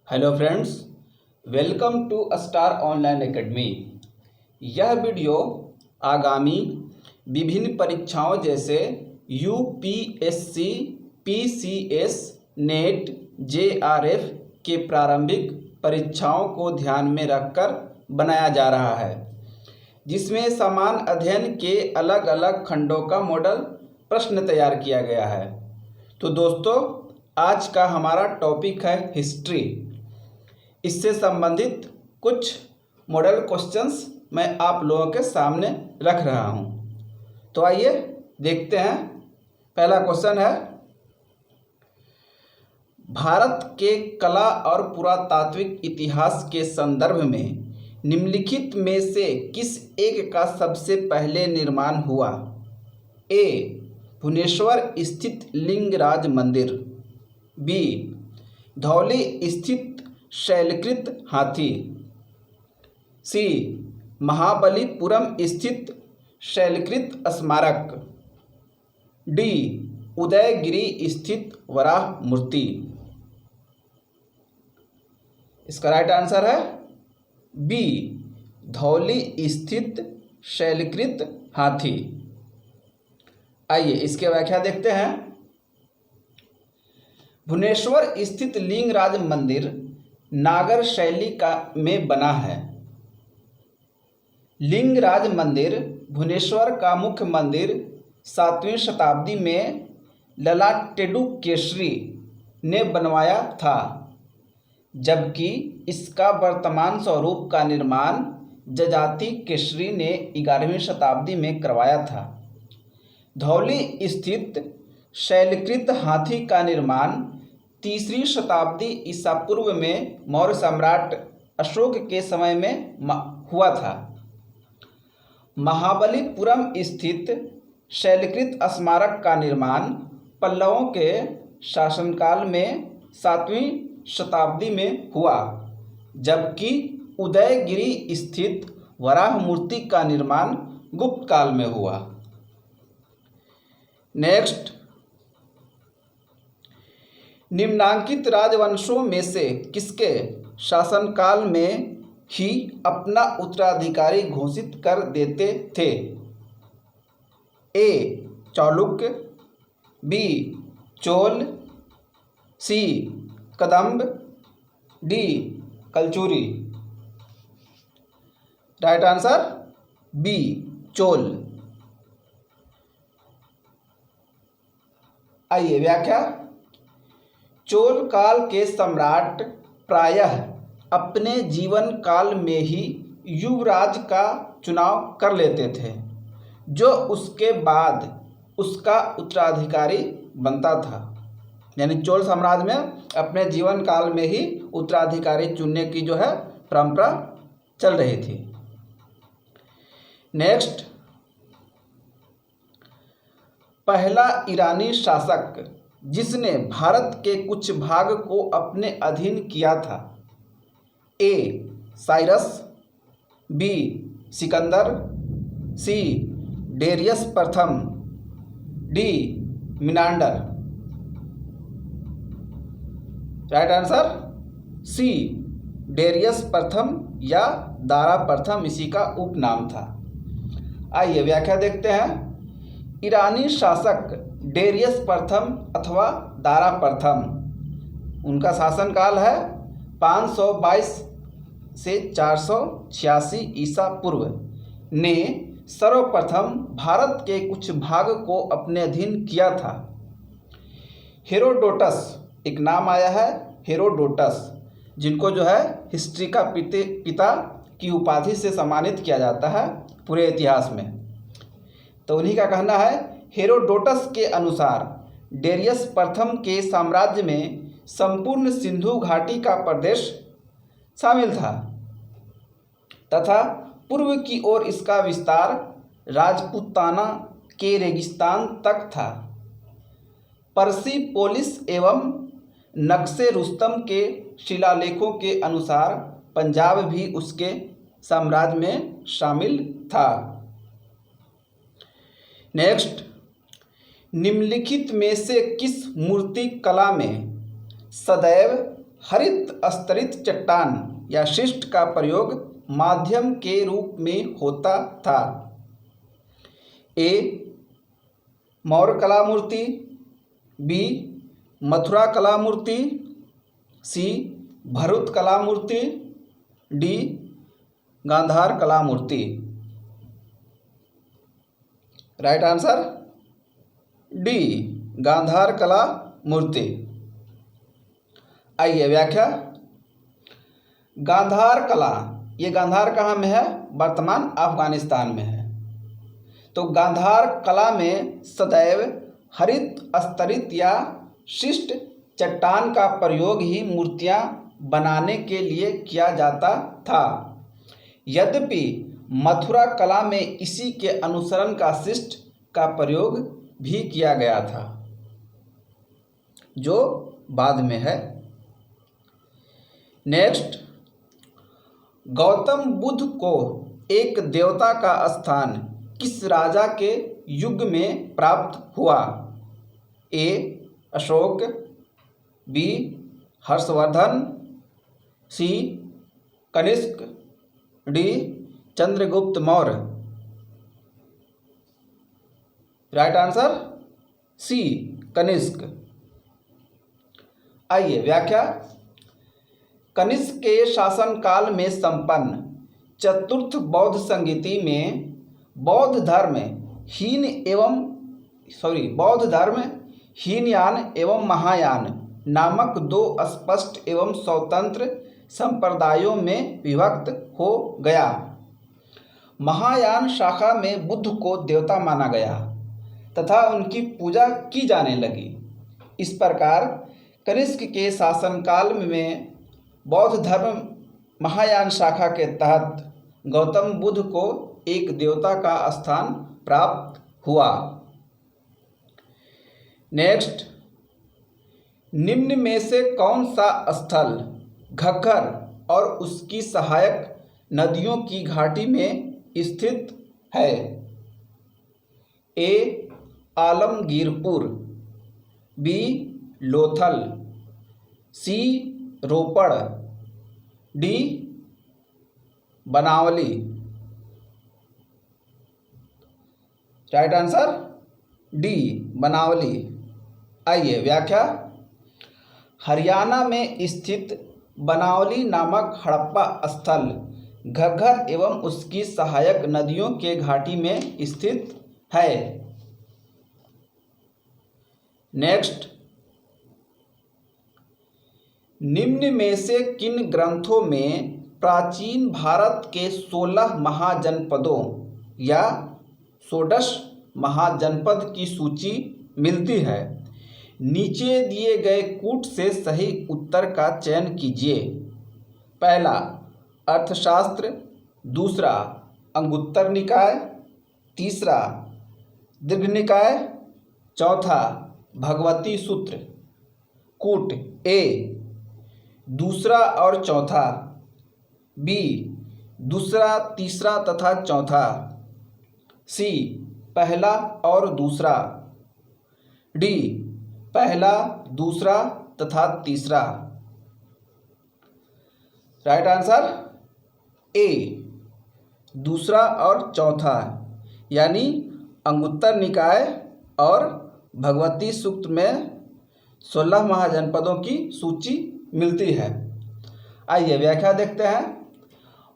Hello friends, welcome to star online academy. यह वीडियो आगामी विभिन्न परीक्षाओं जैसे यूपीएससी, पीसीएस, नेट, जेआरएफ के प्रारंभिक परीक्षाओं को ध्यान में रखकर बनाया जा रहा है, जिसमें समान अध्ययन के अलग अलग खंडों का मॉडल प्रश्न तैयार किया गया है। तो दोस्तों, आज का हमारा टॉपिक है हिस्ट्री। इससे संबंधित कुछ मॉडल क्वेश्चंस मैं आप लोगों के सामने रख रहा हूं। तो आइए देखते हैं। पहला क्वेश्चन है, भारत के कला और पुरातात्विक इतिहास के संदर्भ में निम्नलिखित में से किस एक का सबसे पहले निर्माण हुआ? ए. भुवनेश्वर स्थित लिंगराज मंदिर। बी. धौली स्थित शैलकृत हाथी। सी. महाबलीपुरम स्थित शैलकृत स्मारक। डी. उदयगिरी स्थित वराह मूर्ति। इसका राइट आंसर है बी. धौली स्थित शैलकृत हाथी। आइए इसके व्याख्या देखते हैं। भुवनेश्वर स्थित लिंगराज मंदिर नागर शैली में बना है। लिंगराज मंदिर भुवनेश्वर का मुख्य मंदिर 7वीं शताब्दी में ललाटेडु केसरी ने बनवाया था, जबकि इसका वर्तमान स्वरूप का निर्माण जजाति केसरी ने 11वीं शताब्दी में करवाया था। धौली स्थित शैलकृत हाथी का निर्माण 3री शताब्दी ईसा पूर्व में मौर्य सम्राट अशोक के समय में हुआ था। महाबलीपुरम स्थित शैलकृत स्मारक का निर्माण पल्लवों के शासनकाल में 7वीं शताब्दी में हुआ, जबकि उदयगिरी स्थित वराह मूर्ति का निर्माण गुप्त काल में हुआ। नेक्स्ट, निम्नांकित राजवंशों में से किसके शासनकाल में ही अपना उत्तराधिकारी घोषित कर देते थे? A. Chalukya. B. Chola. C. Kadamba. D. Kalachuri. Right answer B. Chola. आइए व्याख्या। चोल काल के सम्राट प्रायः अपने जीवन काल में ही युवराज का चुनाव कर लेते थे, जो उसके बाद उसका उत्तराधिकारी बनता था। यानी चोल साम्राज्य में अपने जीवन काल में ही उत्तराधिकारी चुनने की जो है परंपरा चल रही थी। नेक्स्ट, पहला ईरानी शासक जिसने भारत के कुछ भाग को अपने अधीन किया था? A. Cyrus. B. Sikandar. C. Darius प्रथम। D. Menander. Right answer C. Darius प्रथम या दारा प्रथम इसी का उपनाम था। आइए व्याख्या देखते हैं। ईरानी शासक डेरियस प्रथम अथवा दारा प्रथम, उनका शासनकाल है 522 से 486 ईसा पूर्व, ने सर्वप्रथम भारत के कुछ भाग को अपने अधीन किया था। हेरोडोटस, एक नाम आया है हेरोडोटस, जिनको जो है हिस्ट्री का पिता की उपाधि से सम्मानित किया जाता है पूरे इतिहास में। तो उन्हीं का कहना है, हेरोडोटस के अनुसार डेरियस प्रथम के साम्राज्य में संपूर्ण सिंधु घाटी का प्रदेश शामिल था तथा पूर्व की ओर इसका विस्तार राजपूताना के रेगिस्तान तक था। पर्सिपोलिस एवं नक्शे रुस्तम के शिलालेखों के अनुसार पंजाब भी उसके साम्राज्य में शामिल था। नेक्स्ट, निम्नलिखित में से किस मूर्ति कला में सदैव हरित स्तरित चट्टान या शिस्ट का प्रयोग माध्यम के रूप में होता था? ए मौर्य कला मूर्ति, बी मथुरा कला मूर्ति, सी भरुच कला मूर्ति, डी गांधार कला मूर्ति। राइट आंसर डी गांधार कला मूर्ति। आइए व्याख्या। गांधार कला, ये गांधार कहाँ में है? वर्तमान अफगानिस्तान में है। तो गांधार कला में सदैव हरित स्तरित या शिष्ट चट्टान का प्रयोग ही मूर्तियां बनाने के लिए किया जाता था। यद्यपि मथुरा कला में इसी के अनुसरण का शिष्ट का प्रयोग भी किया गया था, जो बाद में है। नेक्स्ट, गौतम बुद्ध को एक देवता का स्थान किस राजा के युग में प्राप्त हुआ? A Ashoka, B Harshavardhana, C Kanishka, D Chandragupta Maurya. Right answer C Kanishka. आइए व्याख्या। कनिष्क के शासनकाल में संपन्न चतुर्थ बौद्ध संगीति में बौद्ध धर्म हीनयान एवं महायान नामक दो स्पष्ट एवं स्वतंत्र संप्रदायों में विभक्त हो गया। महायान शाखा में बुद्ध को देवता माना गया तथा उनकी पूजा की जाने लगी। इस प्रकार कनिष्क के शासनकाल में बौद्ध धर्म महायान शाखा के तहत गौतम बुद्ध को एक देवता का स्थान प्राप्त हुआ। नेक्स्ट, निम्न में से कौन सा स्थल घग्गर और उसकी सहायक नदियों की घाटी में स्थित है? A Alamgirpur, B Lothal, C Ropar, D Banawali. Right answer D Banawali. आइए व्याख्या। हरियाणा में स्थित बनावली नामक हड़प्पा स्थल घग्गर एवं उसकी सहायक नदियों के घाटी में स्थित है। नेक्स्ट, निम्न में से किन ग्रंथों में प्राचीन भारत के 16 महाजनपदों या षोडश महाजनपद की सूची मिलती है? नीचे दिए गए कूट से सही उत्तर का चयन कीजिए। पहला अर्थशास्त्र, दूसरा अंगुत्तर निकाय, तीसरा दीर्घ निकाय, चौथा भगवती सूत्र। कूट ए दूसरा और चौथा, बी दूसरा तीसरा तथा चौथा, सी पहला और दूसरा, डी पहला दूसरा तथा तीसरा। राइट आंसर ए दूसरा और चौथा, यानी अंगुत्तर निकाय और भगवती सूत्र में 16 महाजनपदों की सूची मिलती है। आइए व्याख्या देखते हैं।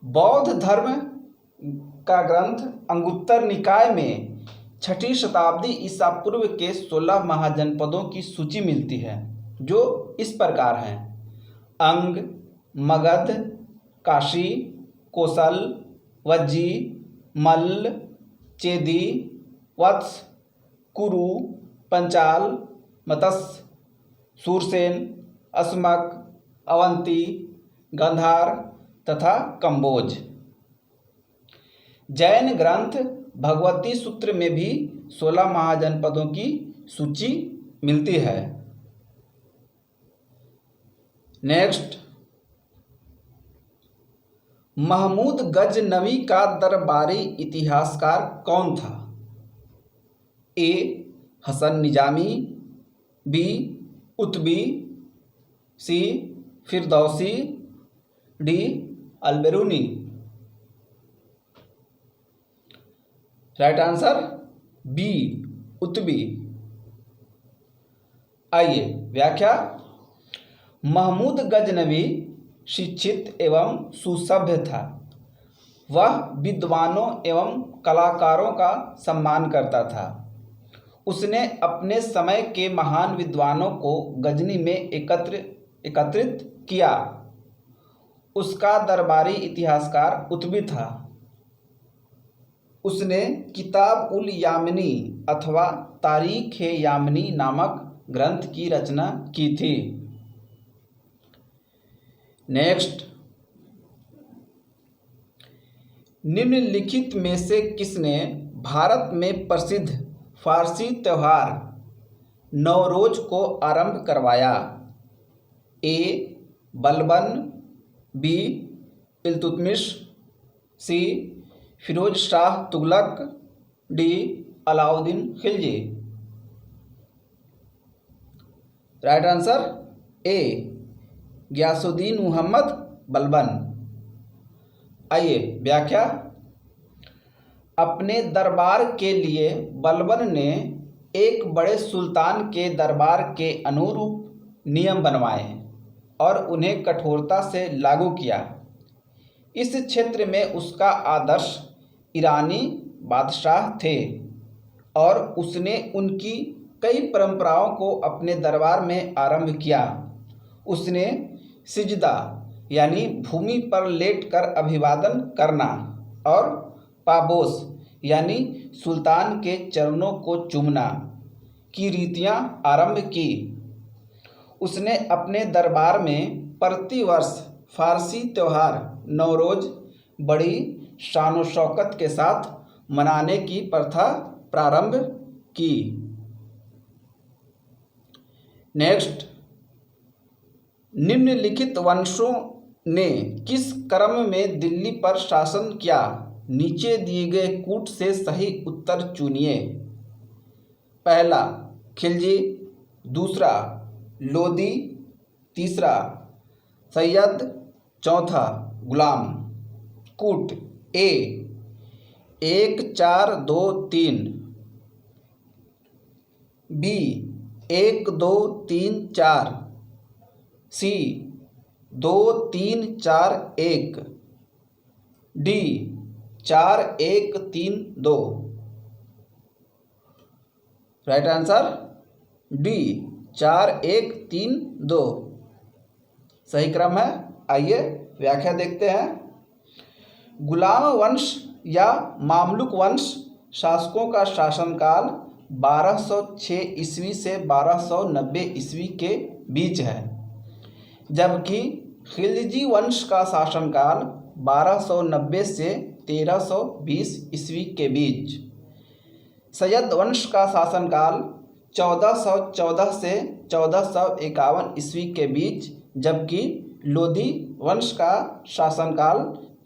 बौद्ध धर्म का ग्रंथ अंगुत्तर निकाय में 6ठी शताब्दी ईसा पूर्व के 16 महाजनपदों की सूची मिलती है, जो इस प्रकार हैं: अंग, मगध, काशी, कोसल, वज्जी, मल्ल, चेदी, वत्स, कुरु, पंचाल, मत्स्य, सूरसेन, अस्मक, अवंती, गांधार तथा कंबोज। जैन ग्रंथ भगवती सूत्र में भी 16 महाजनपदों की सूची मिलती है। नेक्स्ट, महमूद गजनवी का दरबारी इतिहासकार कौन था? A Hasan Nizami, B Utbi, C Firdausi, D Alberuni. Right answer B Utbi. आइए व्याख्या। महमूद गजनवी शिक्षित एवं सुसभ्य था। वह विद्वानों एवं कलाकारों का सम्मान करता था। उसने अपने समय के महान विद्वानों को गजनी में एकत्रित किया। उसका दरबारी इतिहासकार उत्बी था। उसने किताब उल यामिनी अथवा तारीख ए यामिनी नामक ग्रंथ की रचना की थी। नेक्स्ट, निम्नलिखित में से किसने भारत में प्रसिद्ध फारसी त्यौहार नवरोज को आरंभ करवाया? A Balban, B Iltutmish, C Firoz Shah Tughlaq, D Alauddin Khilji. Right answer A Ghiyasuddin Muhammad Balban. आइए व्याख्या। अपने दरबार के लिए बलबन ने एक बड़े सुल्तान के दरबार के अनुरूप नियम बनवाए और उन्हें कठोरता से लागू किया। इस क्षेत्र में उसका आदर्श ईरानी बादशाह थे और उसने उनकी कई परंपराओं को अपने दरबार में आरंभ किया। उसने सिजदा यानी भूमि पर लेटकर अभिवादन करना और पाबोस यानी सुल्तान के चरणों को चूमना की रीतियां आरंभ की। उसने अपने दरबार में प्रतिवर्ष फारसी त्यौहार नवरोज बड़ी शान शौकत के साथ मनाने की प्रथा प्रारंभ की। नेक्स्ट, निम्नलिखित वंशों ने किस क्रम में दिल्ली पर शासन किया? नीचे दिए गए कूट से सही उत्तर चुनिए। पहला खिलजी, दूसरा लोदी, तीसरा सैयद, चौथा गुलाम। कूट ए 1 4 2 3, बी 1 2 3 4, सी 2 3 4 1, डी 4 1 3 2। राइट आंसर डी 4 1 3 2 सही क्रम है। आइए व्याख्या देखते हैं। गुलाम वंश या मामलुक वंश शासकों का शासनकाल 1206 ईस्वी से 1290 ईस्वी के बीच है, जबकि खिलजी वंश का शासनकाल 1290 से 1320 ईस्वी के बीच। सैयद वंश का शासनकाल 1414 से 1451 ईस्वी के बीच, जबकि लोधी वंश का शासनकाल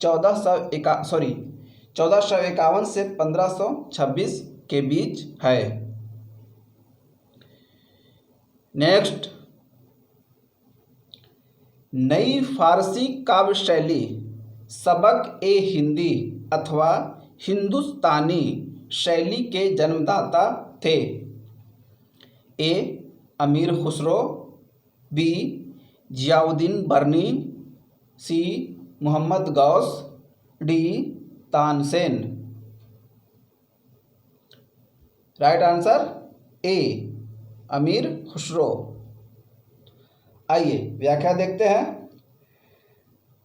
1451 से 1526 के बीच है। नेक्स्ट, नई फारसी काव्य शैली सबक ए हिंदी अथवा हिंदुस्तानी शैली के जन्मदाता थे। A Amir Khusro, B Ziauddin Barani, C Mohammad Ghaus, D Tansen. Right answer A Amir Khusro. आइए व्याख्या देखते हैं।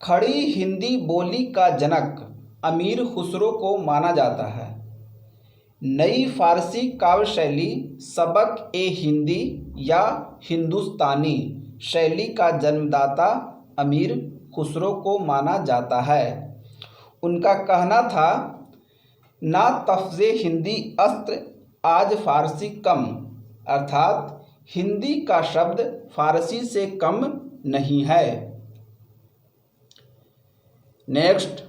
खड़ी हिंदी बोली का जनक अमीर खुसरो को माना जाता है। नई फारसी काव्य शैली सबक ए हिंदी या हिंदुस्तानी शैली का जन्मदाता अमीर खुसरो को माना जाता है। उनका कहना था, ना तफ्ज़े हिंदी अस्त्र आज फारसी कम, अर्थात हिंदी का शब्द फारसी से कम नहीं है। नेक्स्ट,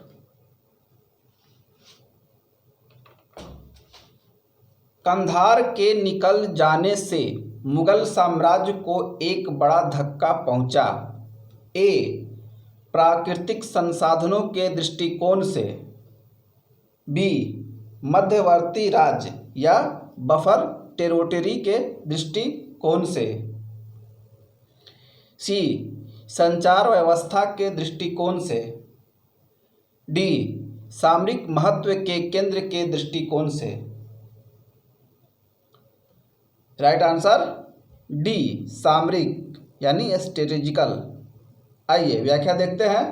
कंधार के निकल जाने से मुगल साम्राज्य को एक बड़ा धक्का पहुंचा। ए प्राकृतिक संसाधनों के दृष्टिकोण से, बी मध्यवर्ती राज्य या बफर टेरिटरी के दृष्टिकोण से, सी संचार व्यवस्था के दृष्टिकोण से, डी सामरिक महत्व के केंद्र के दृष्टिकोण से। राइट आंसर डी सामरिक यानी स्ट्रेटेजिकल। आइए व्याख्या देखते हैं।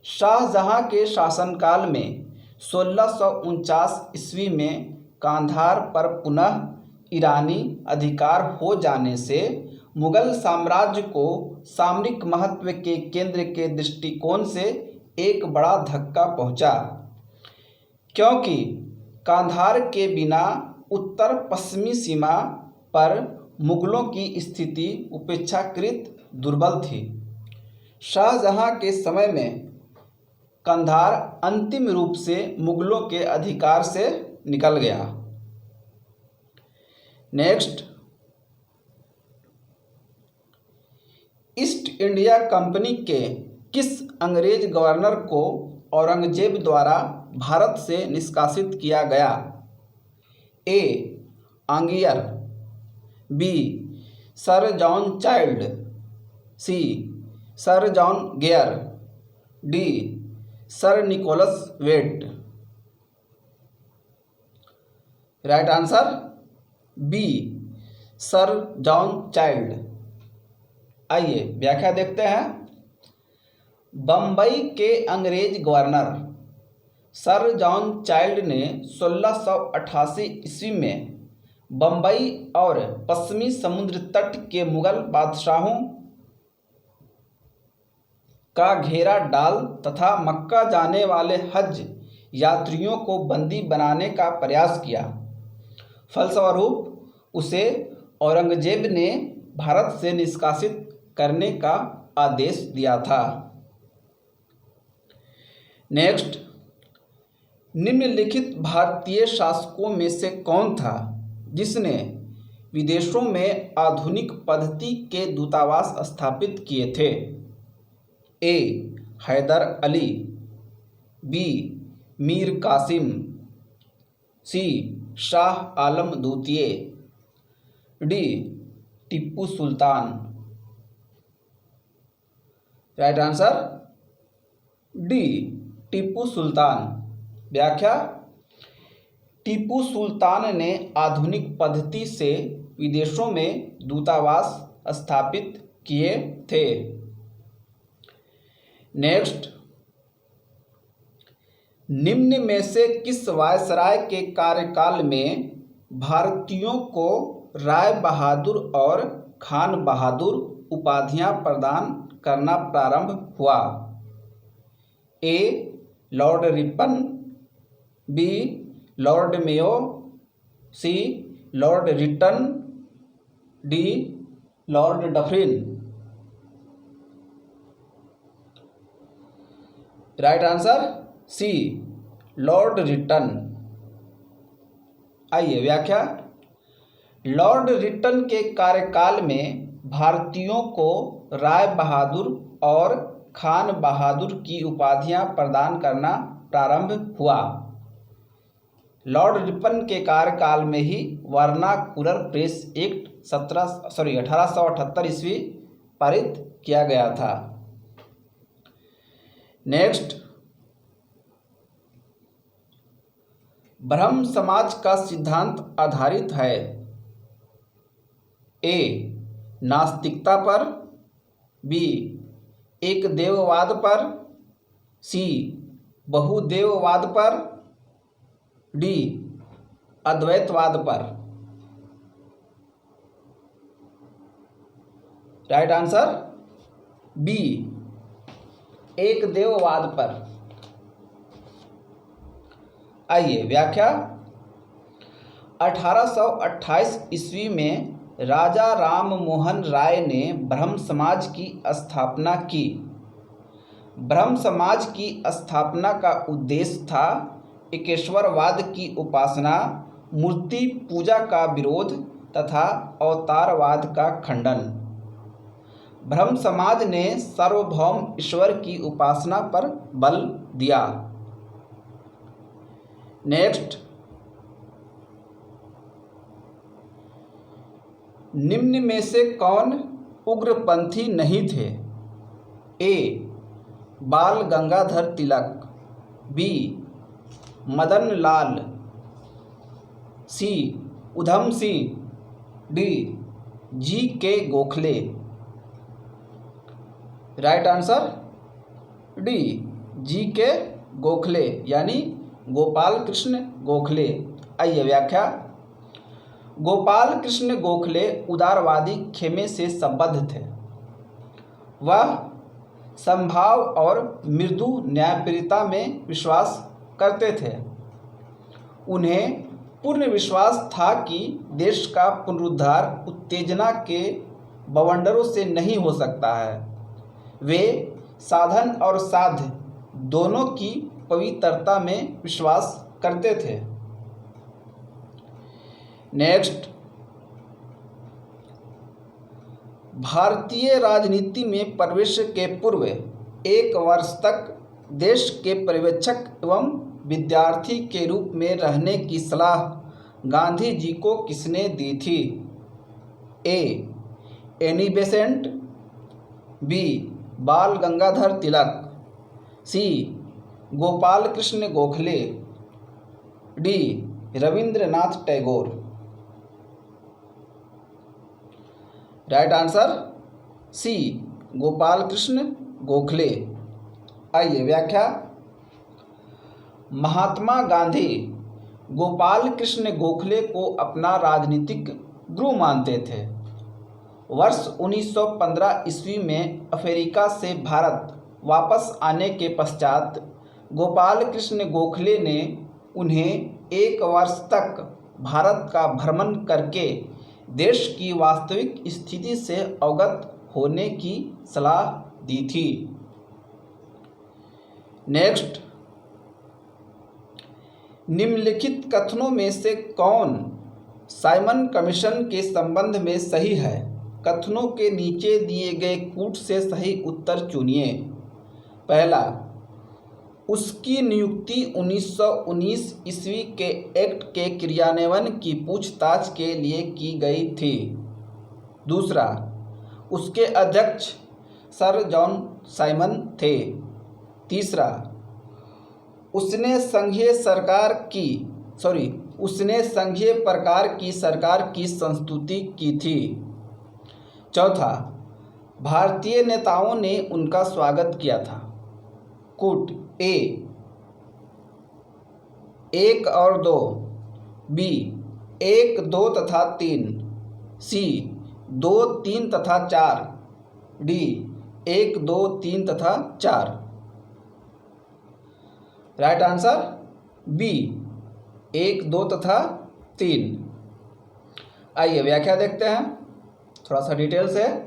शाहजहां के शासनकाल में 1649 ईस्वी में कांधार पर पुनः ईरानी अधिकार हो जाने से मुगल साम्राज्य को सामरिक महत्व के केंद्र के दृष्टिकोण से एक बड़ा धक्का पहुंचा, क्योंकि कांधार के बिना उत्तर पश्चिमी सीमा पर मुगलों की स्थिति अपेक्षाकृत दुर्बल थी। शाहजहां के समय में कांधार अंतिम रूप से मुगलों के अधिकार से निकल गया। नेक्स्ट, ईस्ट इंडिया कंपनी के किस अंग्रेज गवर्नर को औरंगजेब द्वारा भारत से निष्कासित किया गया? A Aungier, B sir John Child, C sir John Gayer, D sir Nicholas Waite. Right answer B sir John Child. आइए व्याख्या देखते हैं। बम्बई के अंग्रेज गवर्नर सर जॉन चाइल्ड ने 1688 ईस्वी में बम्बई और पश्चिमी समुद्र तट के मुगल बादशाहों का घेरा डाल तथा मक्का जाने वाले हज यात्रियों को बंदी बनाने का प्रयास किया। फलस्वरूप उसे औरंगजेब ने भारत से निष्कासित करने का आदेश दिया था। नेक्स्ट, निम्नलिखित भारतीय शासकों में से कौन था जिसने विदेशों में आधुनिक पद्धति के दूतावास स्थापित किए थे? ए हैदर अली, बी मीर कासिम, सी शाह आलम द्वितीय, D Tipu Sultan. Right answer D Tipu Sultan. व्याख्या, टीपू सुल्तान ने आधुनिक पद्धति से विदेशों में दूतावास स्थापित किए थे। नेक्स्ट, निम्न में से किस वायसराय के कार्यकाल में भारतीयों को राय बहादुर और खान बहादुर उपाधियां प्रदान करना प्रारंभ हुआ? A lord Ripon, B lord Mayo, C lord Lytton, D lord Dufferin. Right answer C lord Lytton. आइए व्याख्या, लॉर्ड रिटन के कार्यकाल में भारतीयों को राय बहादुर और खान बहादुर की उपाधियां प्रदान करना प्रारंभ हुआ। लॉर्ड रिपन के कार्यकाल में ही वर्नाकुलर प्रेस एक्ट 1878 ईस्वी पारित किया गया था। नेक्स्ट, ब्रह्म समाज का सिद्धांत आधारित है ए नास्तिकता पर, बी एक देववाद पर, सी बहुदेववाद पर, डी अद्वैतवाद पर। राइट आंसर बी एक देववाद पर। आइए व्याख्या, 1828 ईस्वी में राजा राम मोहन राय ने ब्रह्म समाज की स्थापना की। ब्रह्म समाज की स्थापना का उद्देश्य था एकेश्वरवाद की उपासना, मूर्ति पूजा का विरोध तथा अवतारवाद का खंडन। ब्रह्म समाज ने सार्वभौम ईश्वर की उपासना पर बल दिया। नेक्स्ट, निम्न में से कौन उग्रपंथी नहीं थे? A. Bal Gangadhar Tilak, B. Madan Lal, C. Udham Singh, D. G K. Gokhale. Right answer D. G K. Gokhale यानी गोपाल कृष्ण गोखले। आइए व्याख्या। गोपाल कृष्ण गोखले उदारवादी खेमे से संबद्ध थे। वह समभाव और मृदु न्यायप्रियता में विश्वास करते थे। उन्हें पूर्ण विश्वास था कि देश का पुनरुद्धार उत्तेजना के बवंडरों से नहीं हो सकता है। वे साधन और साध्य दोनों की पवित्रता में विश्वास करते थे। नेक्स्ट, भारतीय राजनीति में प्रवेश के पूर्व 1 वर्ष तक देश के पर्यवेक्षक एवं विद्यार्थी के रूप में रहने की सलाह गांधी जी को किसने दी थी? A. Annie Besant, B. Bal Gangadhar Tilak, C. Gopal Krishna Gokhale, D. Rabindranath Tagore. Right answer C. Gopal Krishna Gokhale. आइए व्याख्या। महात्मा गांधी गोपाल कृष्ण गोखले को अपना राजनीतिक गुरु मानते थे। वर्ष 1915 ईस्वी में अफ्रीका से भारत वापस आने के पश्चात गोपाल कृष्ण गोखले ने उन्हें 1 वर्ष तक भारत का भ्रमण करके देश की वास्तविक स्थिति से अवगत होने की सलाह दी थी। नेक्स्ट, निम्नलिखित कथनों में से कौन साइमन कमीशन के संबंध में सही है? कथनों के नीचे दिए गए कूट से सही उत्तर चुनिए। पहला, उसकी नियुक्ति 1919 ईस्वी के एक्ट के क्रियान्वयन की पूछताछ के लिए की गई थी। दूसरा, उसके अध्यक्ष सर जॉन साइमन थे। तीसरा, उसने संघीय प्रकार की सरकार की संस्तुति की थी। चौथा, भारतीय नेताओं ने उनका स्वागत किया था। कूट ए 1 और 2, बी 1, 2 तथा 3, सी 2, 3 तथा 4, डी 1, 2, 3 तथा 4। राइट आंसर बी 1, 2 तथा 3। आइए व्याख्या देखते हैं थोड़ा सा डिटेल से।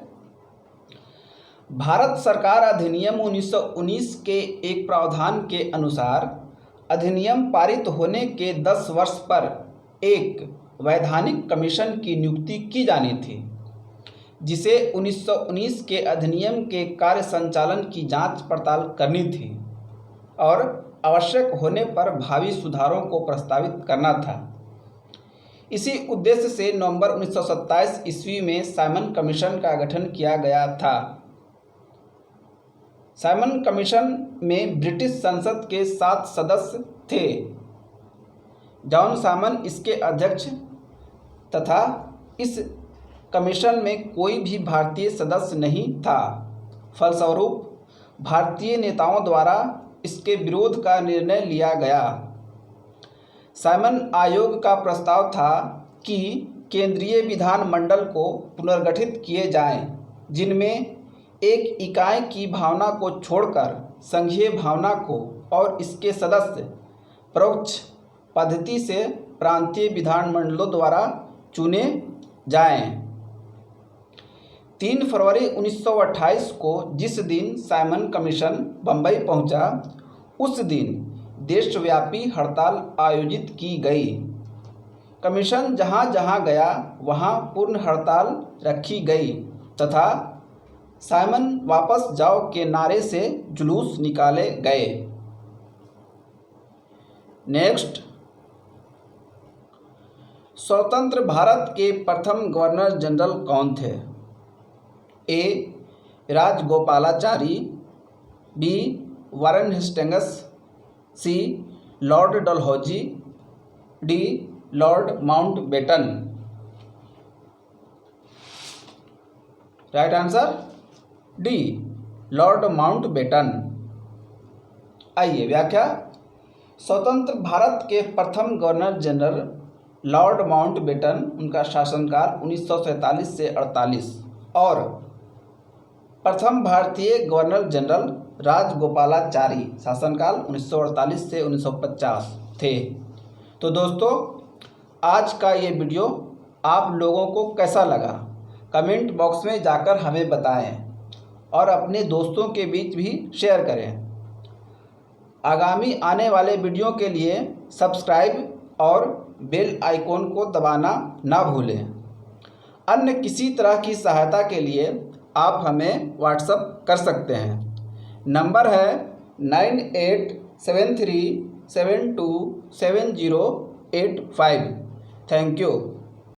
भारत सरकार अधिनियम 1919 के एक प्रावधान के अनुसार अधिनियम पारित होने के 10 वर्ष पर एक वैधानिक कमीशन की नियुक्ति की जानी थी, जिसे 1919 के अधिनियम के कार्य संचालन की जांच पड़ताल करनी थी और आवश्यक होने पर भावी सुधारों को प्रस्तावित करना था। इसी उद्देश्य से नवंबर 1927 ईस्वी में साइमन कमीशन का गठन किया गया था। साइमन कमीशन में ब्रिटिश संसद के 7 सदस्य थे। जॉन साइमन इसके अध्यक्ष तथा इस कमीशन में कोई भी भारतीय सदस्य नहीं था। फलस्वरूप भारतीय नेताओं द्वारा इसके विरोध का निर्णय लिया गया। साइमन आयोग का प्रस्ताव था कि केंद्रीय विधानमंडल को पुनर्गठित किए जाएं, जिनमें एक इकाई की भावना को छोड़कर संघीय भावना को और इसके सदस्य परोक्ष पद्धति से प्रांतीय विधानमंडलों द्वारा चुने जाएं। 3 फरवरी 1928 को जिस दिन साइमन कमीशन बंबई पहुंचा, उस दिन देशव्यापी हड़ताल आयोजित की गई। कमीशन जहां जहां गया वहां पूर्ण हड़ताल रखी गई तथा साइमन वापस जाओ के नारे से जुलूस निकाले गए। नेक्स्ट, स्वतंत्र भारत के प्रथम गवर्नर जनरल कौन थे? A Rajagopalachari, B Warren Hastings, C lord Dalhousie, D lord Mountbatten. Right answer D lord Mountbatten. आइए व्याख्या। स्वतंत्र भारत के प्रथम गवर्नर जनरल लॉर्ड माउंटबेटन, उनका शासनकाल 1947 से 48 और प्रथम भारतीय गवर्नर जनरल राजगोपालाचारी, शासनकाल 1948 से 1950 थे। तो दोस्तों, आज का ये वीडियो आप लोगों को कैसा लगा कमेंट बॉक्स में जाकर हमें बताएं और अपने दोस्तों के बीच भी शेयर करें। आगामी आने वाले वीडियो के लिए सब्सक्राइब और बेल आइकॉन को दबाना ना भूलें। अन्य किसी तरह की सहायता के लिए आप हमें व्हाट्सएप कर सकते हैं। नंबर है 9873727085। Thank you.